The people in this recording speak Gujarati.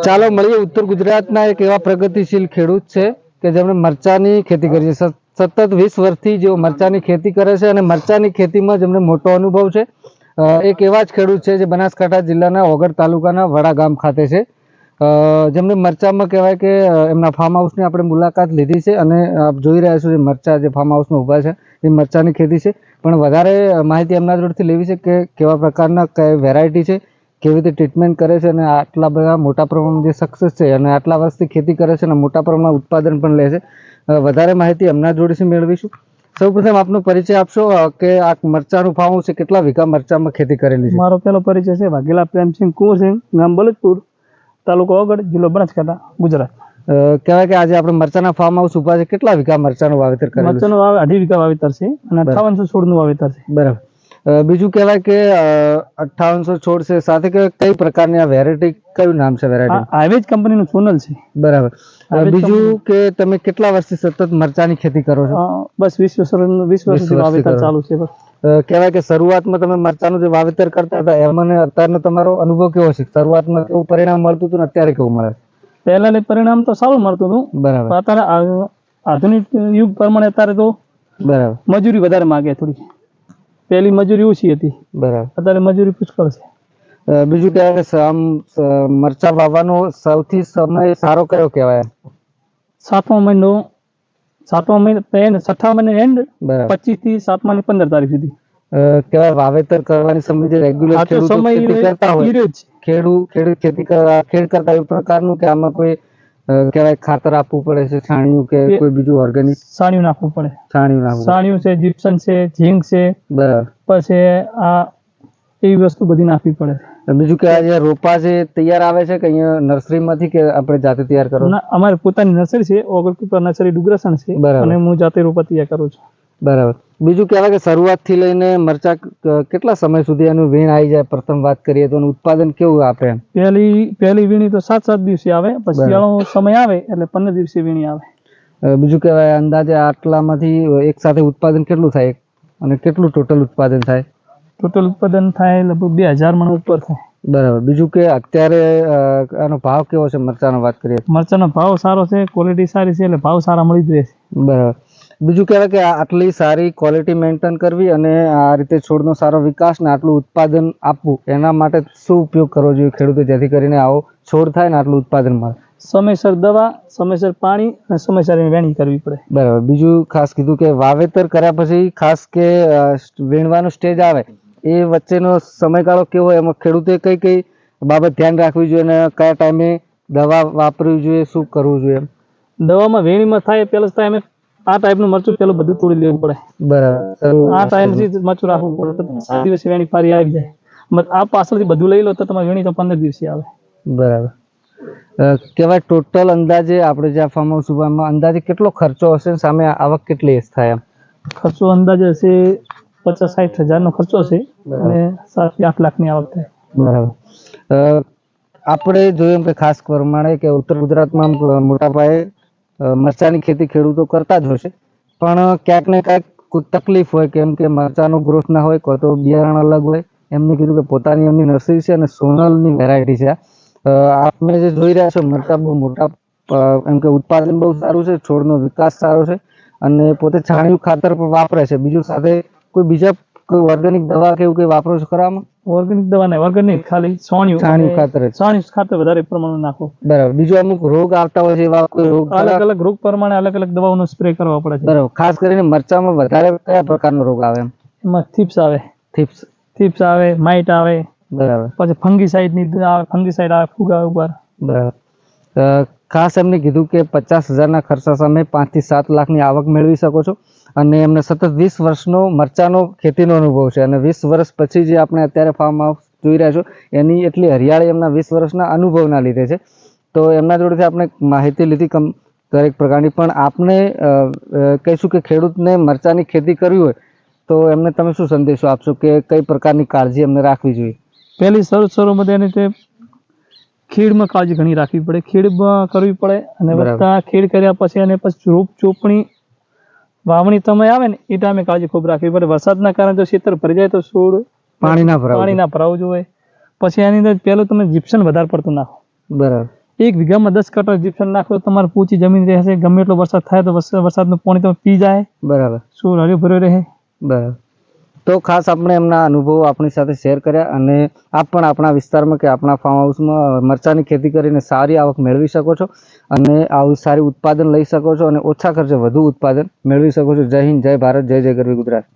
ચાલો મળીએ ઉત્તર ગુજરાતના એક એવા પ્રગતિશીલ ખેડૂત છે કે જેમણે મરચાની ખેતી કરી છે. સતત 20 વર્ષથી જેઓ મરચાની ખેતી કરે છે અને મરચાની ખેતીમાં જેમને મોટો અનુભવ છે. એક એવા જ ખેડૂત છે જે બનાસકાંઠા જિલ્લાના ઓગળ તાલુકાના વડા ગામ ખાતે છે. જેમને મરચામાં કહેવાય કે એમના ફાર્મ હાઉસની આપણે મુલાકાત લીધી છે અને આપ જોઈ રહ્યા છો જે મરચા જે ફાર્મ હાઉસમાં ઊભા છે એ મરચાની ખેતી છે. પણ વધારે માહિતી એમના જોડેથી લેવી છે કે કેવા પ્રકારના કઈ વેરાયટી છે, કેવી રીતે ટ્રીટમેન્ટ કરે છે અને આટલા બધા મોટા પ્રમાણમાં જે સક્સેસ છે અને આટલા વર્ષથી ખેતી કરે છે અને મોટા પ્રમાણમાં ઉત્પાદન પણ લે છે. વધારે માહિતી એમના જોડેથી મેળવીશું. સૌપ્રથમ આપનો પરિચય આપશો કે આ મરચાનું ફાર્મ છે, કેટલા વીઘા મરચામાં ખેતી કરેલી છે? મારો પહેલો પરિચય છે વાઘેલા પ્રેમસિંહ કુંવરસિંહ, ગામ બલજપુર, તાલુકો ઓગળ, જિલ્લો બનાસકાંઠા, ગુજરાત. કહેવાય કે આજે આપણે મરચાના ફાર્મ હાઉસ ઉભા છે. કેટલા વીઘા મરચાનું વાવેતર કરેલું છે? મરચાનું 2.5 વીઘા વાવેતર છે અને 5800 છોડનું વાવેતર છે. બરાબર. બીજું કહેવાય કે 5800 છોડ છે, સાથે કે કઈ પ્રકારની આ વેરાયટી, કયું નામ છે વેરાયટી? હાઇવેજ કંપનીનું સોનલ છે. બરાબર. બીજું કે તમે કેટલા વર્ષથી સતત મરચાની ખેતી કરો છો? બસ 20 વર્ષથી વાવેતર ચાલુ છે. કહેવાય કે શરૂઆતમાં તમે મરચાનું જે વાવેતર કરતા હતા એમાં અત્યારનો તમારો અનુભવ કેવો છે? શરૂઆતમાં કેવું પરિણામ મળતું હતું ને અત્યારે કેવું મળે? પહેલા પરિણામ તો સારું મળતું હતું. બરાબર. અત્યારે આધુનિક યુગ પ્રમાણે અત્યારે તો બરાબર મજૂરી વધારે માંગે થોડી. પહેલી મજૂરી ઓછી હતી. બરાબર. અત્યારે મજૂરી પુષ્કળ છે. બીજું કહેવાય કે મરચા વાવવાનો સૌથી સમય સારો કયો કહેવાય? 7મા મહિનો, 6ઠા મહિને એન્ડ 25 થી 7મા ની 15 તારીખ સુધી કહેવાય. વાવેતર કરવાની સમય જે રેગ્યુલર ખેતી કરતા હોય, ખેડ કરતા એ પ્રકારનું કે આમાં કોઈ કહેવાય ખાતર આપવું પડે છે, છાણિયું કે કોઈ બીજું ઓર્ગેનિક? છાણિયું નાખવું પડે. છાણિયું છે, જીપ્સમ છે, ઝીંક છે. બરાબર. પછી આ એવી વસ્તુ બધી નાખવી પડે. બીજું કે આજે રોપા જે તૈયાર આવે છે કે અહીંયા નર્સરીમાંથી કે આપણે જાતે તૈયાર કરો? અમારે પોતાની નર્સરી છે, ઓગળકુપર નર્સરી ડુગરાસણ છે અને હું જાતે રોપા તૈયાર કરું છું. બરાબર. બીજું કહેવાય કે શરૂઆતથી લઈને મરચા કેટલા સમય સુધી એનું વીણ આવી જાય? પ્રથમ વાત કરીએ તો ઉત્પાદન કેવું આપે? પહેલી વીણી તો 7 દિવસે આવે, પછી શિયાળો સમય આવે એટલે 15 દિવસે વીણી આવે. બીજું કહેવાય અંદાજે આટલામાંથી એક સાથે ઉત્પાદન કેટલું થાય અને કેટલું ટોટલ ઉત્પાદન થાય? ટોટલ ઉત્પાદન થાય લગભગ 2000 મણ ઉપર થાય. બરાબર. બીજું કે અત્યારે આનો ભાવ કેવો છે મરચાનો વાત કરીએ? મરચાનો ભાવ સારો છે, ક્વોલિટી સારી છે એટલે ભાવ સારા મળી જ રહે છે. બરાબર. બીજું કહેવાય કે આટલી સારી ક્વોલિટી મેન્ટેન કરવી અને આ રીતે છોડનો સારો વિકાસ ને આટલું ઉત્પાદન આપવું, એના માટે શું ઉપયોગ કરવો જોઈએ ખેડૂતો જેથી કરીને આવો છોડ થાય ને આટલું ઉત્પાદન મળે? સમયસર દવા, સમયસર પાણી અને સમયસર વેણી કરવી પડે. બરાબર. બીજું ખાસ કીધું કે વાવેતર કર્યા પછી ખાસ કે વીણવાનો સ્ટેજ આવે એ વચ્ચેનો સમયગાળો કેવો હોય, એમાં ખેડૂતે કઈ કઈ બાબત ધ્યાન રાખવી જોઈએ અને કયા ટાઈમે દવા વાપરવી જોઈએ, શું કરવું જોઈએ? દવામાં વેણીમાં થાય પહેલા ટાઈમે આ ટાઈપનું મરચું પેલું બધું તોડી લેવું પડે. બરાબર. આ ટાઈમથી મરચું રાખવું પડે. 7 દિવસે વેણી ફારી આવી જાય. આ પાછળથી બધું લઈ લો તો તમારે વેણી તો 15 દિવસે આવે. બરાબર. કહેવાય ટોટલ અંદાજે આપણે જે ફાર્મ હાઉસ ઉભામાં અંદાજે કેટલો ખર્ચો હશે, સામે આવક કેટલી થાય? ખર્ચો અંદાજે હશે 50-60 હજારનો ખર્ચો છે અને 7-8 લાખની આવક થાય. બરાબર. આપણે જોયું કે ખાસ પ્રમાણે કે ઉત્તર ગુજરાતમાં મોટા પાયે મરચાની ખેતી ખેડૂતો કરતા જ હશે, પણ ક્યાંક ને ક્યાંક કોઈ તકલીફ હોય, કેમ કે મરચાનો ગ્રોથ ના હોય, કોઈ તો બિયારણ અલગ હોય. એમને કીધું કે પોતાની એમની નર્સરી છે અને સોનલની વેરાયટી છે. આપણે જે જોઈ રહ્યા છો મરચા બહુ મોટા, એમ કે ઉત્પાદન બહુ સારું છે, છોડનો વિકાસ સારો છે અને પોતે છાણિયું ખાતર પણ વાપરે છે. બીજું સાથે કોઈ બીજા કોઈ ઓર્ગેનિક દવા કે એવું કઈ વાપરો છો ખરામાં? ઓર્ગેનિક દવા નહીં, ઓર્ગેનિક ખાલી છાણિયું ખાતર વધારે પ્રમાણમાં નાખો. બરાબર. બીજું અમુક રોગ આવતા હોય છે, એવા કોઈ રોગ? અલગ અલગ રોગ પ્રમાણે અલગ અલગ દવાઓનો સ્પ્રે કરવા પડે છે. બરાબર. ખાસ કરીને મરચામાં વધારે કયા પ્રકારનો રોગ આવે? એમાં થીપ્સ આવે. થીપ્સ આવે, માઇટ આવે. બરાબર. પછી ફંગીસાઇડ આવે, ફૂગ આવે ઉપર. બરાબર. ખાસ એમને કીધું કે 50,000ના ખર્ચા સામે 5 થી 7 લાખની આવક મેળવી શકો છો અને એમને સતત 20 વર્ષનો મરચાનો ખેતીનો અનુભવ છે અને 20 વર્ષ પછી જે આપણે અત્યારે ફાર્મ હાઉસ જોઈ રહ્યા છો એની એટલી હરિયાળી એમના 20 વર્ષના અનુભવના લીધે છે. તો એમના જોડેથી આપણે માહિતી લીધી દરેક પ્રકારની, પણ આપને કહીશું કે ખેડૂતને મરચાની ખેતી કરવી હોય તો એમને તમે શું સંદેશો આપશો કે કઈ પ્રકારની કાળજી એમને રાખવી જોઈએ? પહેલી શરૂમાં એની તે ખેડમાં કાળજી ઘણી રાખવી પડે, ખેડમાં કરવી પડે અને વધતા ખેડ કર્યા પછી અને પછી રોપ ચોપણી વાવણી સમય આવે ને એ ટાઈમે કાળજી ખૂબ રાખવી પડે. વરસાદના કારણે જો ખેતર ભરી જાય તો છોડ પાણી ના ભરાવું જોઈએ. પછી એની અંદર પહેલું તમે જીપ્સમ વધારે પડતું નાખો. બરાબર. 1 વીઘામાં 10 કટર જીપ્સમ નાખો તો તમારે પોચી જમીન રહેશે, ગમે એટલો વરસાદ થાય તો વરસાદનું પાણી તમે પી જાય, બરાબર. છોડ હર્યો ભર્યો રહે. બરાબર. તો ખાસ આપણે એમના અનુભવો આપણી સાથે શેર કર્યા, અને આપ પણ આપણા વિસ્તારમાં કે આપણા ફાર્મ હાઉસમાં મરચાંની ખેતી કરીને સારી આવક મેળવી શકો છો અને આવું સારી ઉત્પાદન લઈ શકો છો અને ઓછા ખર્ચે વધુ ઉત્પાદન મેળવી શકો છો. જય હિન્દ, જય ભારત, જય જય ગરવી ગુજરાત.